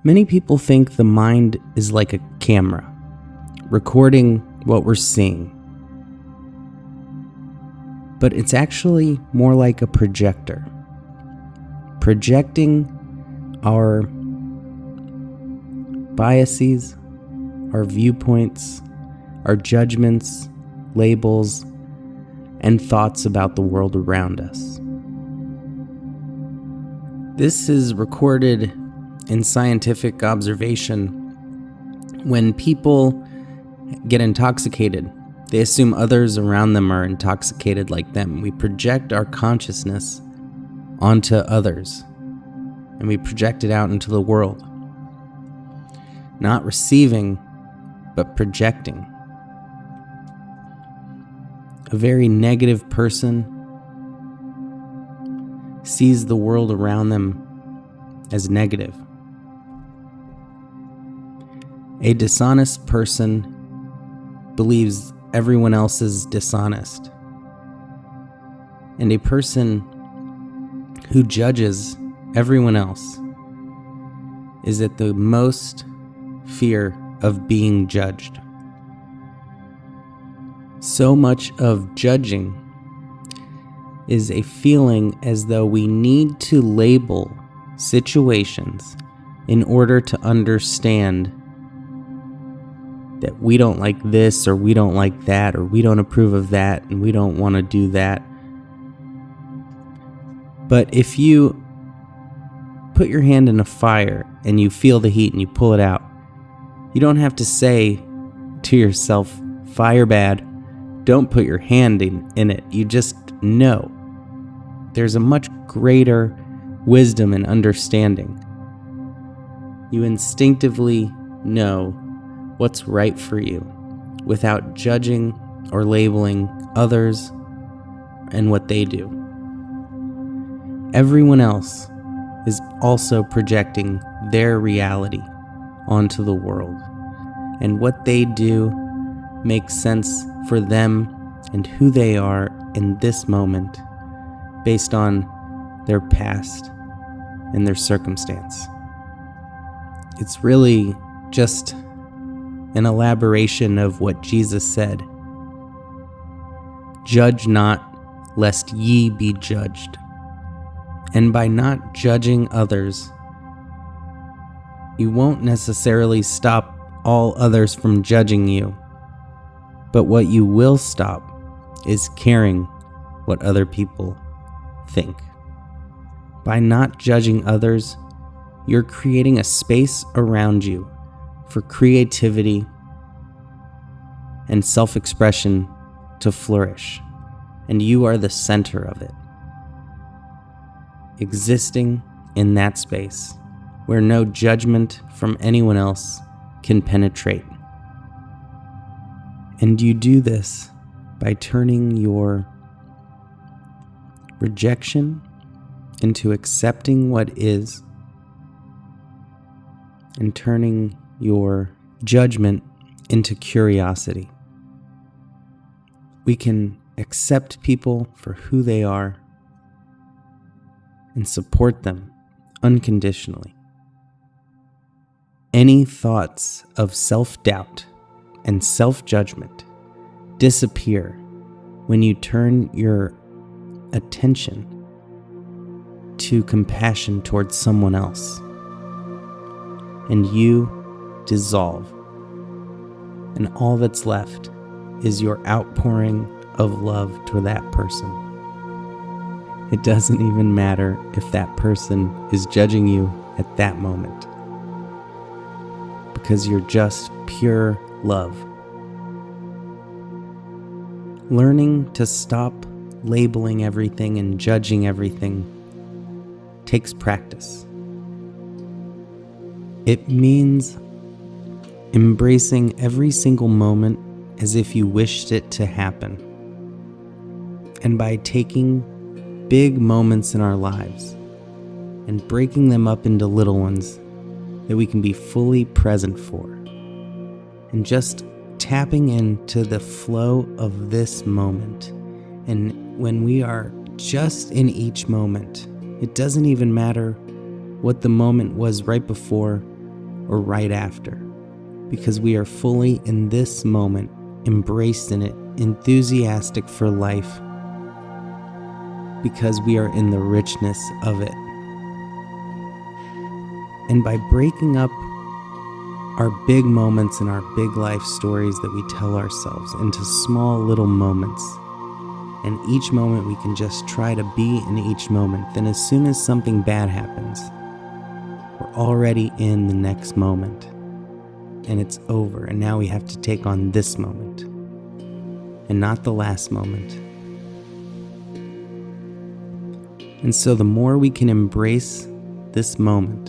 Many people think the mind is like a camera, recording what we're seeing. But it's actually more like a projector, projecting our biases, our viewpoints, our judgments, labels, and thoughts about the world around us. This is recorded in scientific observation. When people get intoxicated, they assume others around them are intoxicated like them. We project our consciousness onto others, and we project it out into the world. Not receiving, but projecting. A very negative person sees the world around them as negative. A dishonest person believes everyone else is dishonest. And a person who judges everyone else is at the most fear of being judged. So much of judging is a feeling as though we need to label situations in order to understand that we don't like this, or we don't like that, or we don't approve of that, and we don't want to do that. But if you put your hand in a fire and you feel the heat and you pull it out, you don't have to say to yourself, fire bad, don't put your hand in it. You just know. There's a much greater wisdom and understanding. You instinctively know what's right for you without judging or labeling others and what they do. Everyone else is also projecting their reality onto the world, and what they do makes sense for them and who they are in this moment based on their past and their circumstance. It's really just an elaboration of what Jesus said. Judge not, lest ye be judged. And by not judging others, you won't necessarily stop all others from judging you. But what you will stop is caring what other people think. By not judging others, you're creating a space around you for creativity and self-expression to flourish, and you are the center of it. Existing in that space where no judgment from anyone else can penetrate. And you do this by turning your rejection into accepting what is, and turning your judgment into curiosity. We can accept people for who they are and support them unconditionally. Any thoughts of self-doubt and self-judgment disappear when you turn your attention to compassion towards someone else, and you dissolve, and all that's left is your outpouring of love to that person. It doesn't even matter if that person is judging you at that moment, because you're just pure love. Learning to stop labeling everything and judging everything takes practice. It means embracing every single moment as if you wished it to happen. And by taking big moments in our lives and breaking them up into little ones that we can be fully present for, and just tapping into the flow of this moment. And when we are just in each moment, it doesn't even matter what the moment was right before or right after, because we are fully in this moment, embraced in it, enthusiastic for life, because we are in the richness of it. And by breaking up our big moments and our big life stories that we tell ourselves into small little moments, and each moment we can just try to be in each moment, then as soon as something bad happens, we're already in the next moment, and it's over, and now we have to take on this moment, and not the last moment. And so the more we can embrace this moment,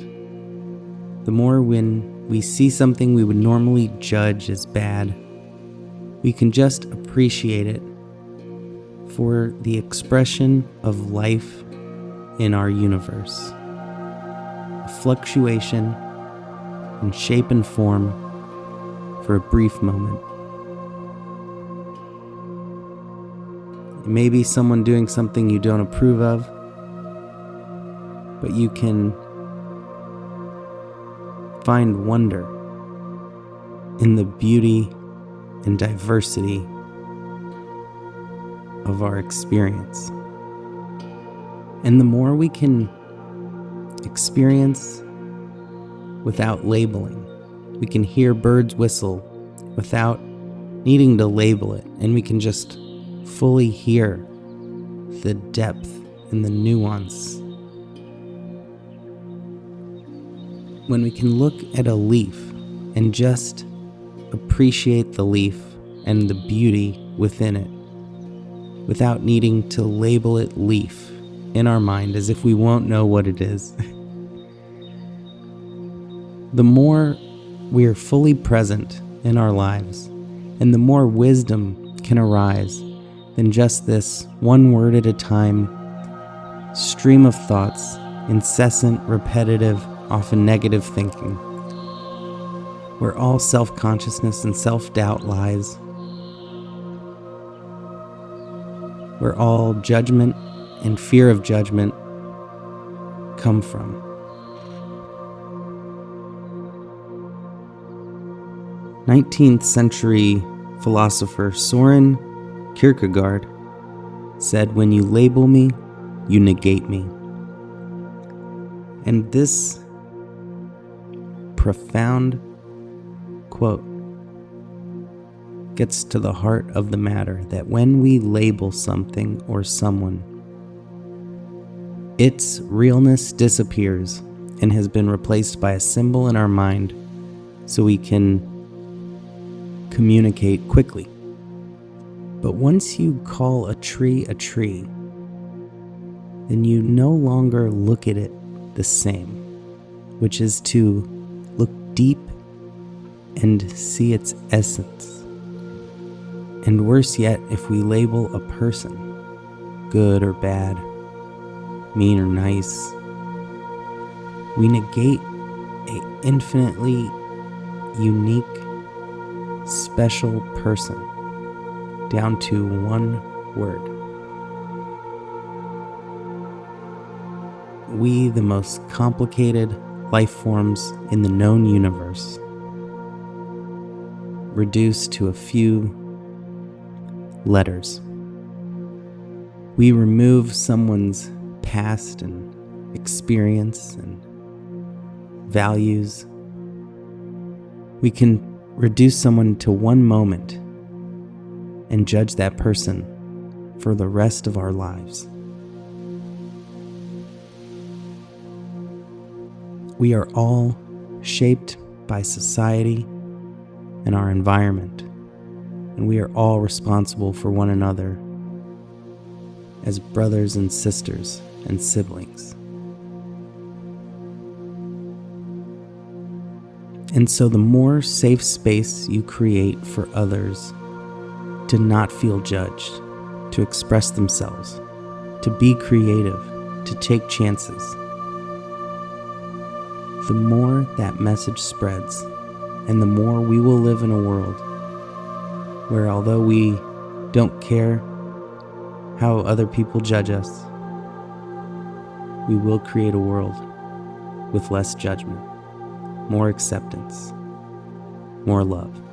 the more when we see something we would normally judge as bad, we can just appreciate it for the expression of life in our universe. A fluctuation in shape and form for a brief moment. It may be someone doing something you don't approve of, but you can find wonder in the beauty and diversity of our experience. And the more we can experience without labeling, we can hear birds whistle without needing to label it, and we can just fully hear the depth and the nuance. When we can look at a leaf and just appreciate the leaf and the beauty within it, without needing to label it leaf in our mind as if we won't know what it is. The more we are fully present in our lives, and the more wisdom can arise than just this one word at a time stream of thoughts, incessant, repetitive, often negative thinking, where all self-consciousness and self-doubt lies, where all judgment and fear of judgment come from. Nineteenth century philosopher Soren Kierkegaard said, "When you label me, you negate me." And this profound quote gets to the heart of the matter, that when we label something or someone, its realness disappears and has been replaced by a symbol in our mind so we can communicate quickly. But once you call a tree, then you no longer look at it the same, which is to look deep and see its essence. And worse yet, if we label a person, good or bad, mean or nice, we negate an infinitely unique, special person down to one word. We, the most complicated life forms in the known universe, reduced to a few letters. We remove someone's past and experience and values. We can reduce someone to one moment and judge that person for the rest of our lives. We are all shaped by society and our environment, and we are all responsible for one another as brothers and sisters and siblings. And so the more safe space you create for others to not feel judged, to express themselves, to be creative, to take chances, the more that message spreads, and the more we will live in a world where, although we don't care how other people judge us, we will create a world with less judgment. more acceptance, more love.